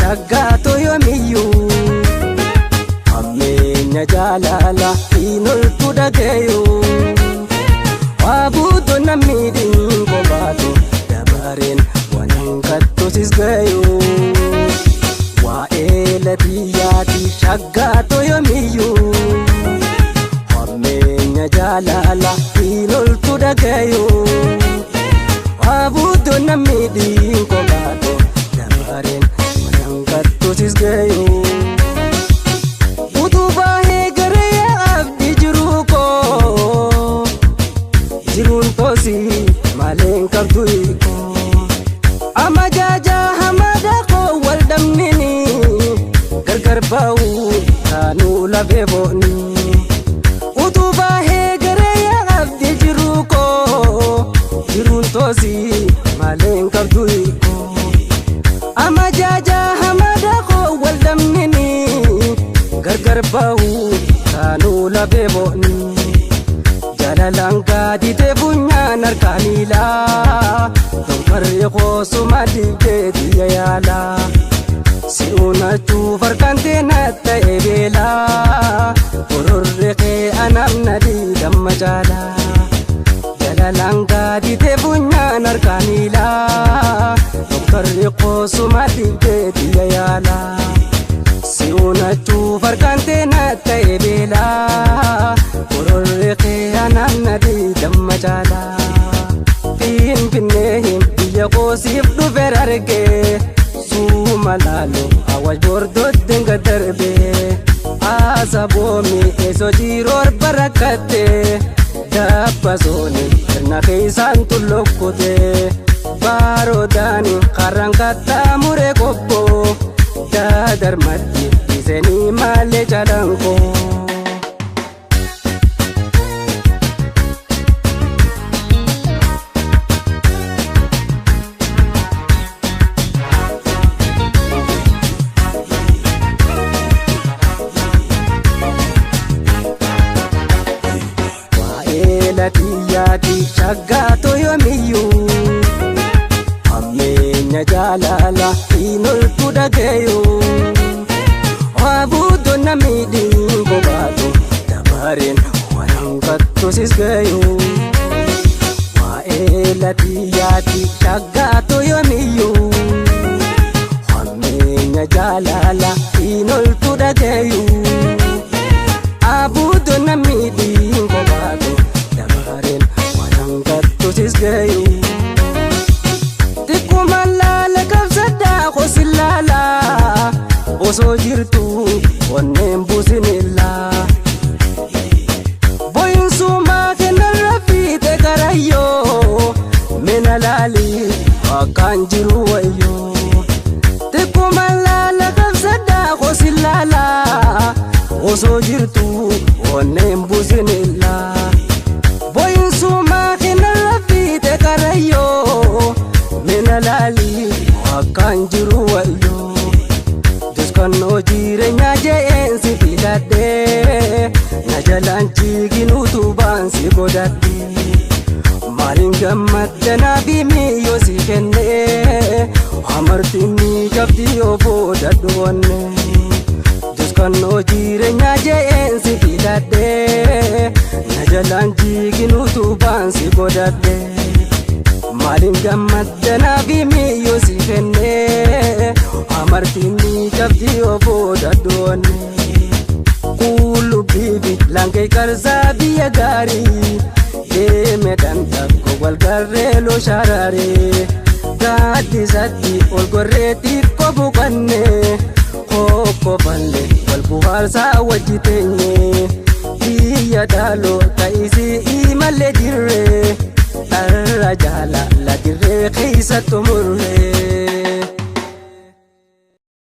shaggaatu yoomiyuu ammeenya jaalala inoltu dhagayuu waabuutu nammiidhiin kophaatu dabareen wanangattu sisgayuu waa'ee latiyyaati shaggaatu yoomiyuu ammeenya jaalala inoltu dhagayuu waabuutu nammiidhiin kophaatu dabareen wanangattu sisgayuu maleen qabdu iko ama jaja hamada ko wal damnini gargar bahu kanu labe boni utuba he gare ya abdi jiruko jirun tosi maleen qabdu iko ama jaja hamada ko wal damnini gargar bahu kanu labe boni jalalanka dite bunya narkanila donkarre khosuma dibde diyala siuna tu farkante natta ebela ororre ke anamna di dammajala jalalanka dite bunya narkanila donkarre khosuma dibde diyala siuna tu farkante natta ebela ororre ke anamna di dammajala in pinehim biya qosif du berarge sumalalo awaj bordo denga darbe asabomi eso jiror barakate dabasoni na kaisan tulokote barodani karankata mure gobbo dadarmati iseni male jalanko latiyyaati shaggaatu yoomiyuu ammeenya jaalala inoltu dhagayuu waabuutu nammiidhiin kophaatu dabareen wanangattu sisgayuu waa'ee latiyyaati shaggaatu yoomiyuu ammeenya jaalala inoltu dhagayuu waabuutu nammiidhiin kophaatu wanangattu sisgayuu tikkuma laala qabsadha qosilala osoo jirtu onneen businilla boyinsuma kennarra fiite karayyoo mena laali akkaan jiru wayyoo tikkuma laala qabsadha qosilala osoo jirtu onneen businilla boyinsuma kennarra fiite karayyoo mena laali akkaan jiru wayyoo duskannoo jireenyaa jeensi filadhee na jalaan jiigin utubaan si godhadhe maaliin gammaddanaa bimiyyoo si kennee amartinni qabdi yoo boodadhu wanne duskannoo jireenyaa jeensi filadhee na jalaan jiigin utubaan si godhadhe maaliin gammaddanaa bimiyyoo si kennee amartinni qabdi yoo boodadhu wanne qullubbii lankee qarsaa biyya gaarii deeme dhandhakko walgarree loo sharaaree gaaddisatti ol gorree xiqqoo buqanne kokkofalle wal buhaarsaa wajji teenye biyya dhaaloo ta'isii imallee dirree dharra jaalala dirree keessa tumurre